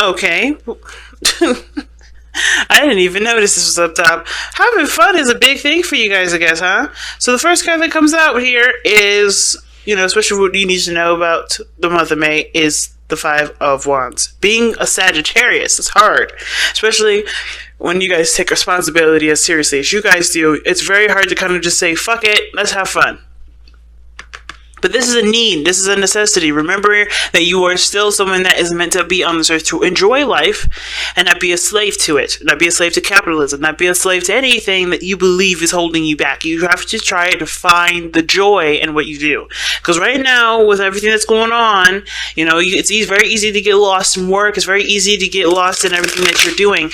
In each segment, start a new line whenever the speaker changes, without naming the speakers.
Okay. I didn't even notice this was up top. Having fun is a big thing for you guys, I guess, huh? So the first card that comes out here is, especially what you need to know about the month of May, is the Five of Wands. Being a Sagittarius is hard, especially when you guys take responsibility as seriously as you guys do. It's very hard to kind of just say, fuck it, let's have fun. But this is a need. This is a necessity. Remember that you are still someone that is meant to be on this earth to enjoy life and not be a slave to it. Not be a slave to capitalism. Not be a slave to anything that you believe is holding you back. You have to try to find the joy in what you do. Because right now, with everything that's going on, it's very easy to get lost in work. It's very easy to get lost in everything that you're doing.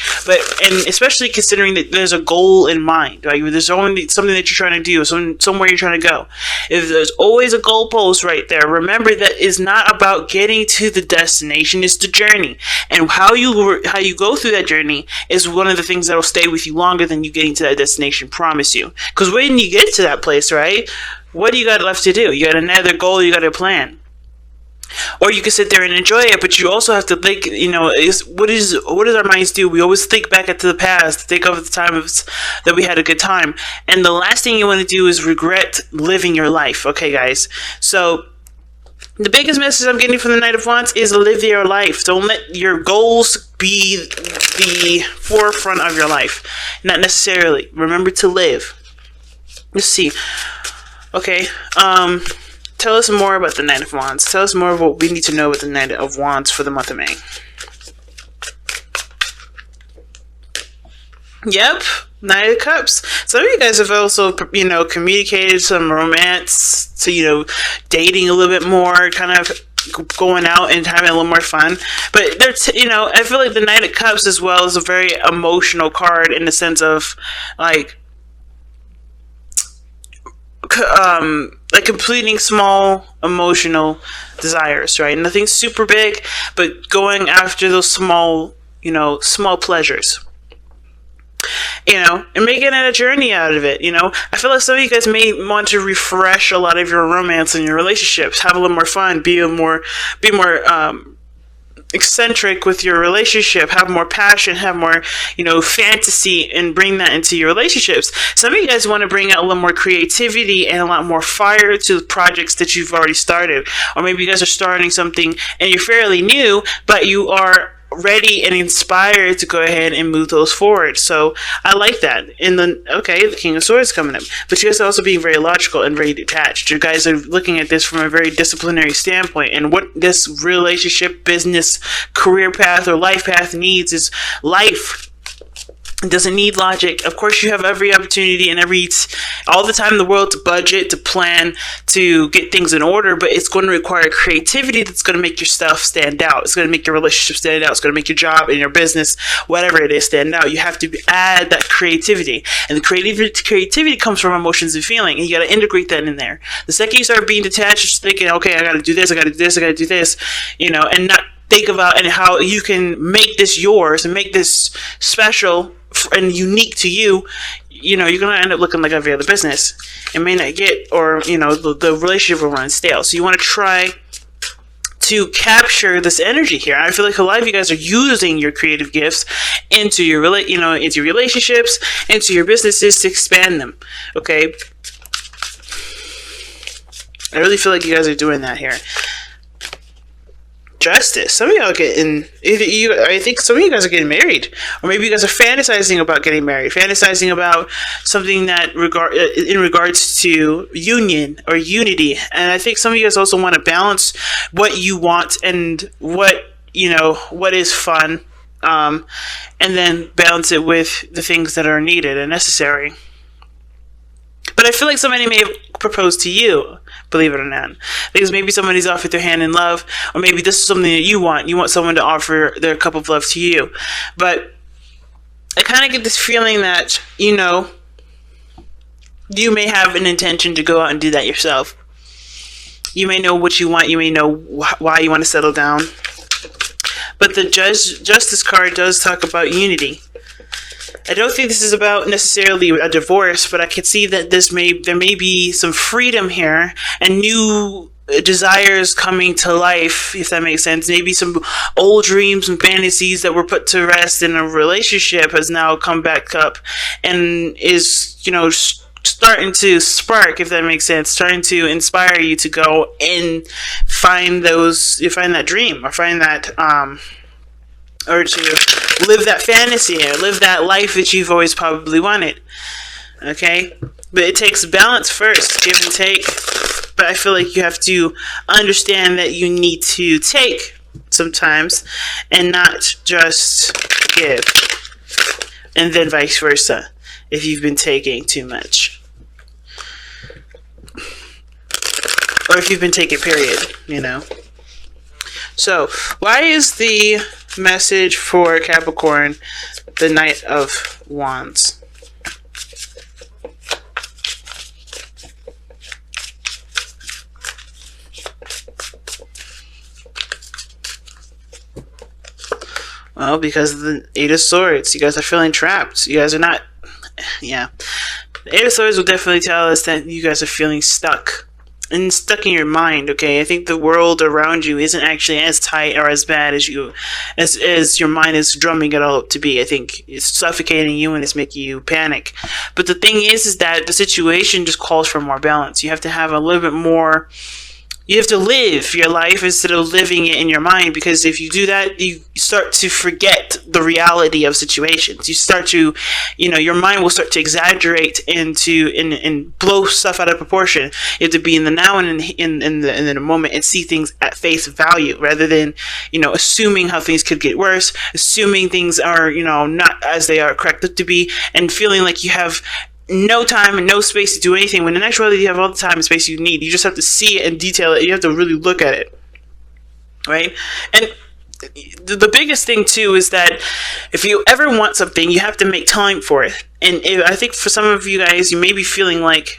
And especially considering that there's a goal in mind. Right? There's only something that you're trying to do. Somewhere you're trying to go. If there's always a goal post right there, remember that it's not about getting to the destination, it's the journey, and how you go through that journey is one of the things that will stay with you longer than you getting to that destination, promise you. Because when you get to that place, right, what do you got left to do? You got another goal, you got a plan. Or you can sit there and enjoy it, but you also have to think, what does our minds do? We always think back into the past, think of the time that we had a good time. And the last thing you want to do is regret living your life. Okay, guys? So the biggest message I'm getting from the Knight of Wands is live your life. Don't let your goals be the forefront of your life. Not necessarily. Remember to live. Let's see. Okay, tell us more about the Knight of Wands. Tell us more of what we need to know about the Knight of Wands for the month of May. Yep, Knight of Cups. Some of you guys have also, communicated some romance to, dating a little bit more, kind of going out and having a little more fun. But I feel like the Knight of Cups as well is a very emotional card in the sense of, like completing small emotional desires, right? Nothing super big, but going after those small pleasures. And making it a journey out of it. I feel like some of you guys may want to refresh a lot of your romance and your relationships, have a little more fun, be more eccentric with your relationship, have more passion, have more, fantasy, and bring that into your relationships. Some of you guys want to bring out a little more creativity and a lot more fire to the projects that you've already started. Or maybe you guys are starting something and you're fairly new, but you are ready and inspired to go ahead and move those forward. So I like that. And then, the King of Swords coming up. But you guys are also being very logical and very detached. You guys are looking at this from a very disciplinary standpoint. And what this relationship, business, career path, or life path needs is life. It doesn't need logic. Of course, you have every opportunity and all the time in the world to budget, to plan, to get things in order, but it's going to require creativity that's going to make your stuff stand out. It's going to make your relationship stand out. It's going to make your job and your business, whatever it is, stand out. You have to add that creativity. And the creativity comes from emotions and feeling, and you got to integrate that in there. The second you start being detached, just thinking, okay, I got to do this, I got to do this, I got to do this, and not think about and how you can make this yours and make this special and unique to you, you're going to end up looking like every other business. It may not get, or, the relationship will run stale. So you want to try to capture this energy here. I feel like a lot of you guys are using your creative gifts into your, into relationships, into your businesses to expand them. Okay? I really feel like you guys are doing that here. Justice. Some of y'all I think some of you guys are getting married, or maybe you guys are fantasizing about getting married, fantasizing about something that in regards to union or unity. And I think some of you guys also want to balance what you want and what is fun, and then balance it with the things that are needed and necessary. But I feel like somebody may have proposed to you, believe it or not. Because maybe somebody's offered their hand in love, or maybe this is something that you want. You want someone to offer their cup of love to you. But I kind of get this feeling that, you may have an intention to go out and do that yourself. You may know what you want. You may know why you want to settle down. But the Justice card does talk about unity. I don't think this is about necessarily a divorce, but I can see that there may be some freedom here and new desires coming to life, if that makes sense. Maybe some old dreams and fantasies that were put to rest in a relationship has now come back up and is, starting to spark, if that makes sense, starting to inspire you to go and find that dream, or find that, or to live that fantasy, or live that life that you've always probably wanted. Okay? But it takes balance first, give and take. But I feel like you have to understand that you need to take sometimes and not just give. And then vice versa, if you've been taking too much. Or if you've been taking, period, So, why is the message for Capricorn the Knight of Wands? Well, because of the Eight of Swords. You guys are feeling trapped. You guys are not... Yeah. The Eight of Swords will definitely tell us that you guys are feeling stuck. And stuck in your mind, okay? I think the world around you isn't actually as tight or as bad as as your mind is drumming it all up to be. I think it's suffocating you and it's making you panic. But the thing is that the situation just calls for more balance. You have to have a little bit more... You have to live your life instead of living it in your mind, because if you do that, you start to forget the reality of situations. You start to, your mind will start to exaggerate and blow stuff out of proportion. You have to be in the now and in the moment and see things at face value, rather than, assuming how things could get worse, assuming things are, not as they are correct to be, and feeling like you have no time and no space to do anything, when in actuality you have all the time and space you need. You just have to see it and detail it. You have to really look at it, right? And the biggest thing too is that if you ever want something, you have to make time for it. And I think for some of you guys, you may be feeling like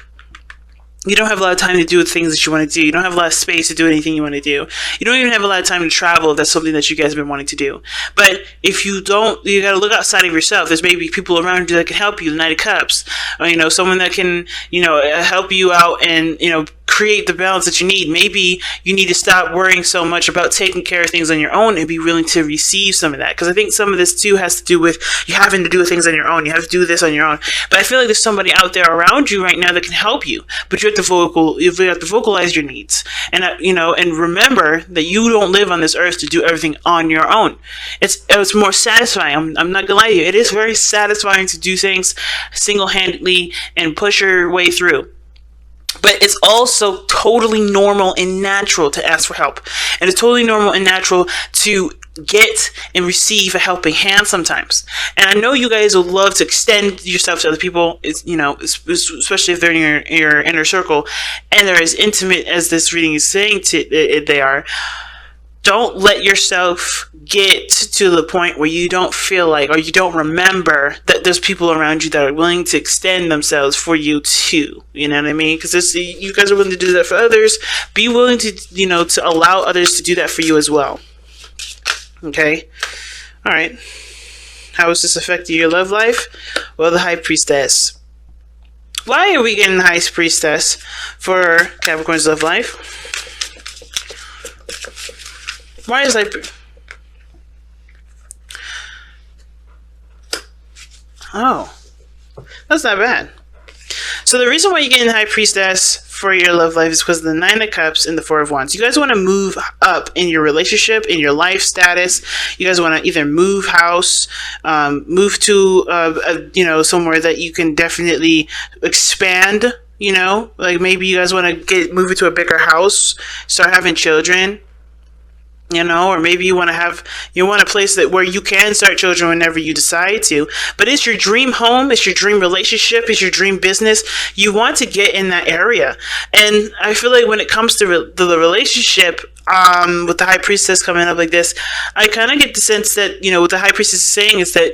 you don't have a lot of time to do the things that you want to do. You don't have a lot of space to do anything you want to do. You don't even have a lot of time to travel if that's something that you guys have been wanting to do. But if you don't, you got to look outside of yourself. There's maybe people around you that can help you, the Knight of Cups. Or, someone that can, help you out and, create the balance that you need. Maybe you need to stop worrying so much about taking care of things on your own and be willing to receive some of that. Because I think some of this too has to do with you having to do things on your own. You have to do this on your own. But I feel like there's somebody out there around you right now that can help you. But you have to vocalize your needs. And, and remember that you don't live on this earth to do everything on your own. It's more satisfying. I'm not gonna lie to you. It is very satisfying to do things single-handedly and push your way through. But it's also totally normal and natural to ask for help. And it's totally normal and natural to get and receive a helping hand sometimes. And I know you guys will love to extend yourself to other people, especially if they're in your inner circle and they're as intimate as this reading is saying they are. Don't let yourself get to the point where you don't feel like, or you don't remember that there's people around you that are willing to extend themselves for you too. You know what I mean? Because you guys are willing to do that for others. Be willing to, to allow others to do that for you as well. Okay? All right. How is this affecting your love life? Well, the High Priestess. Why are we getting the High Priestess for Capricorn's love life? Why is Oh, that's not bad. So the reason why you're getting the High Priestess for your love life is because of the Nine of Cups and the Four of Wands. You guys want to move up in your relationship, in your life status. You guys want to either move house, move to somewhere that you can definitely expand. Like maybe you guys want to move into a bigger house, start having children. Or maybe you want a place where you can start children whenever you decide to. But it's your dream home, it's your dream relationship, it's your dream business. You want to get in that area. And I feel like when it comes to the relationship, with the High Priestess coming up like this, I kind of get the sense that, what the High Priestess is saying is that,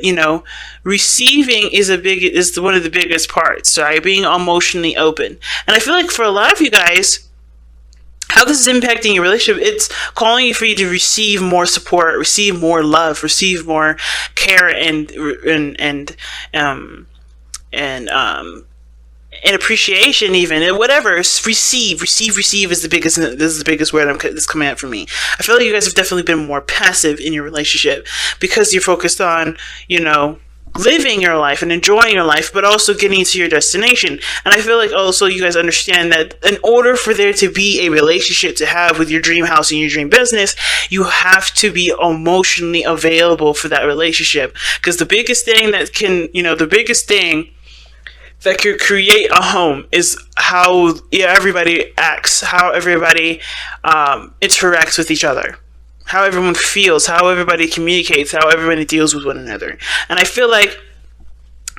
receiving is one of the biggest parts, right? Being emotionally open. And I feel like for a lot of you guys, how this is impacting your relationship, it's calling for you to receive more support, receive more love, receive more care and and appreciation, even, and whatever. Receive is the biggest. This is the biggest word that's coming out for me. I feel like you guys have definitely been more passive in your relationship because you're focused on, living your life and enjoying your life, but also getting to your destination. And I feel like also you guys understand that in order for there to be a relationship to have with your dream house and your dream business, you have to be emotionally available for that relationship. Because the biggest thing that could create a home is how everybody acts, how everybody interacts with each other, how everyone feels, how everybody communicates, how everybody deals with one another. And I feel like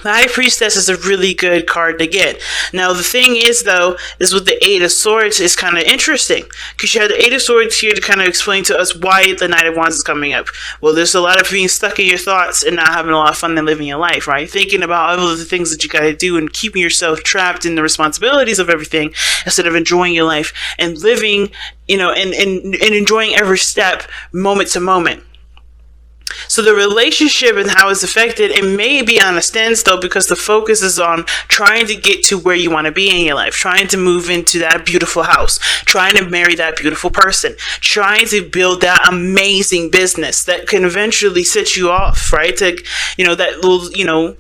the High Priestess is a really good card to get. Now, the thing is, though, is with the Eight of Swords is kind of interesting. Because you have the Eight of Swords here to kind of explain to us why the Knight of Wands is coming up. Well, there's a lot of being stuck in your thoughts and not having a lot of fun and living your life, right? Thinking about all of the things that you got to do and keeping yourself trapped in the responsibilities of everything instead of enjoying your life and living, and enjoying every step, moment to moment. So the relationship and how it's affected, it may be on a standstill because the focus is on trying to get to where you want to be in your life, trying to move into that beautiful house, trying to marry that beautiful person, trying to build that amazing business that can eventually set you off, right? To, that will,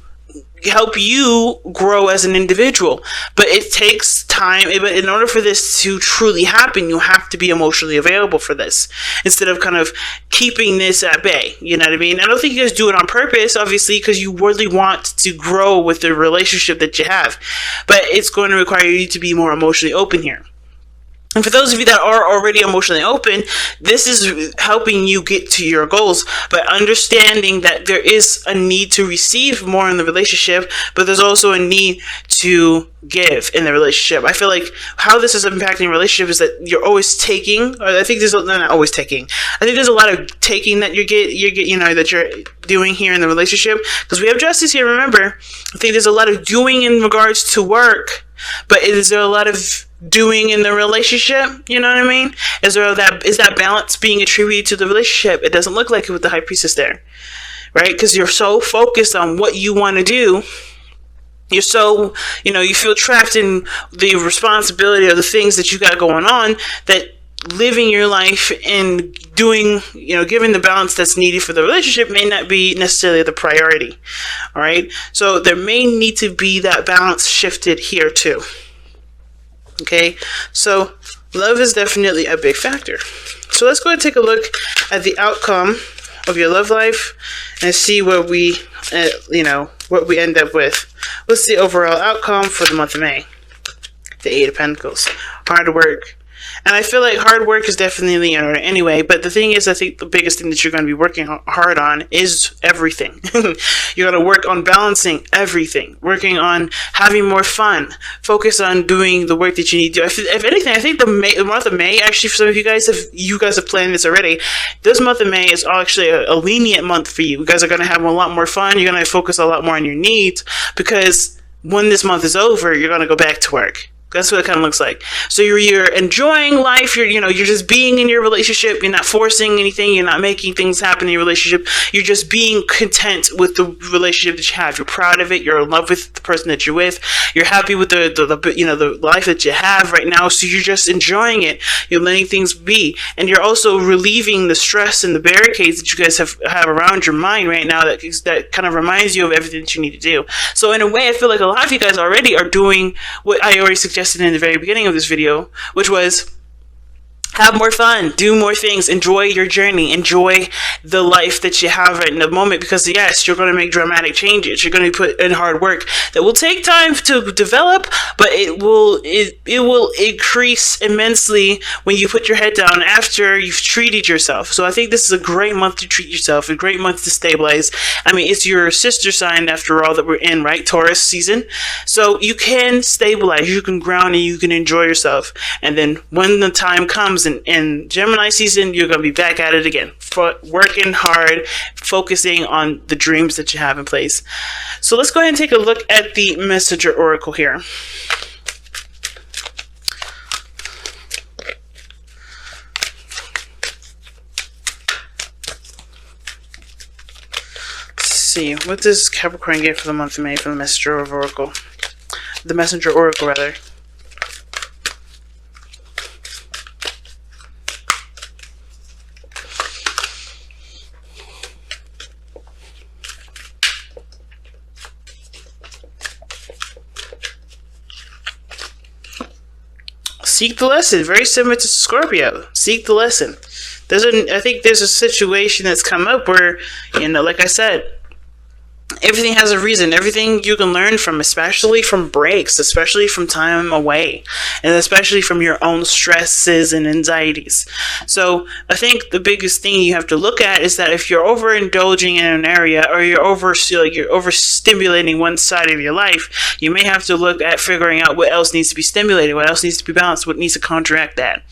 help you grow as an individual. But it takes time. But in order for this to truly happen, you have to be emotionally available for this instead of kind of keeping this at bay. You know what I mean? I don't think you guys do it on purpose, obviously, because you really want to grow with the relationship that you have. But it's going to require you to be more emotionally open here. And for those of you that are already emotionally open, this is helping you get to your goals, but understanding that there is a need to receive more in the relationship, but there's also a need to give in the relationship. I feel like how this is impacting your relationship is that you're always taking, or I think not always taking. I think there's a lot of taking that that you're doing here in the relationship, because we have Justice here. Remember, I think there's a lot of doing in regards to work, but is there a lot of doing in the relationship? You know what I mean? Is that balance being attributed to the relationship? It doesn't look like it with the High Priestess there, right? Because you're so focused on what you want to do. You're so, you feel trapped in the responsibility of the things that you got going on, that living your life and doing, giving the balance that's needed for the relationship may not be necessarily the priority. All right. So there may need to be that balance shifted here too. Okay. So love is definitely a big factor. So let's go ahead and take a look at the outcome of your love life and see what we, what we end up with. What's the overall outcome for the month of May? The Eight of Pentacles. Hard work. And I feel like hard work is definitely in order anyway, but the thing is, I think the biggest thing that you're going to be working hard on is everything. You're going to work on balancing everything, working on having more fun, focus on doing the work that you need to do. If anything, I think the month of May, actually, for some of you guys have planned this already, this month of May is actually a lenient month for you. You guys are going to have a lot more fun. You're going to focus a lot more on your needs, because when this month is over, you're going to go back to work. That's what it kind of looks like. So you're enjoying life. You're just being in your relationship. You're not forcing anything. You're not making things happen in your relationship. You're just being content with the relationship that you have. You're proud of it. You're in love with the person that you're with. You're happy with the life that you have right now. So you're just enjoying it. You're letting things be, and you're also relieving the stress and the barricades that you guys have around your mind right now. That kind of reminds you of everything that you need to do. So in a way, I feel like a lot of you guys already are doing what I already suggested in the very beginning of this video, which was have more fun, do more things, enjoy your journey, enjoy the life that you have right in the moment, because yes, you're going to make dramatic changes. You're going to put in hard work that will take time to develop, but it will increase immensely when you put your head down after you've treated yourself. So I think this is a great month to treat yourself, a great month to stabilize. I mean, it's your sister sign after all that we're in, right? Taurus season. So you can stabilize, you can ground, and you can enjoy yourself. And then when the time comes in Gemini season, you're going to be back at it again, working hard, focusing on the dreams that you have in place. So let's go ahead and take a look at the Messenger Oracle here. Let's see, what does Capricorn get for the month of May for the Messenger of Oracle? the messenger oracle rather. Seek the lesson. Very similar to Scorpio. Seek the lesson. I think there's a situation that's come up where, like I said, everything has a reason. Everything you can learn from, especially from breaks, especially from time away, and especially from your own stresses and anxieties. So I think the biggest thing you have to look at is that if you're overindulging in an area, or you're overstimulating one side of your life, you may have to look at figuring out what else needs to be stimulated, what else needs to be balanced, what needs to counteract that,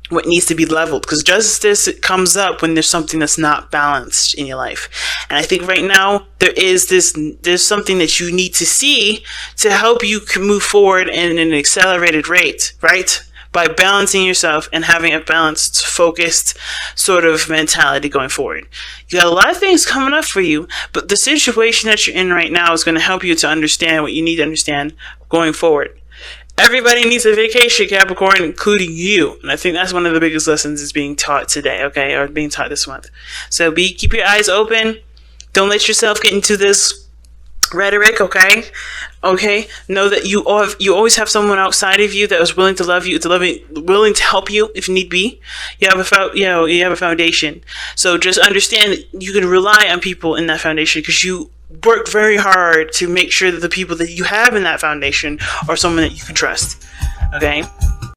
what needs to be leveled. Because justice comes up when there's something that's not balanced in your life. And I think right now there's something that you need to see to help you move forward in an accelerated rate, right? By balancing yourself and having a balanced, focused sort of mentality going forward. You got a lot of things coming up for you, but the situation that you're in right now is going to help you to understand what you need to understand going forward. Everybody needs a vacation, Capricorn, including you. And I think that's one of the biggest lessons is being taught today, okay? Or being taught this month. So keep your eyes open. Don't let yourself get into this rhetoric, okay? Okay? Know that you always have someone outside of you that is willing to love you, willing to help you if need be. You have a foundation. So just understand that you can rely on people in that foundation because you work very hard to make sure that the people that you have in that foundation are someone that you can trust. Okay?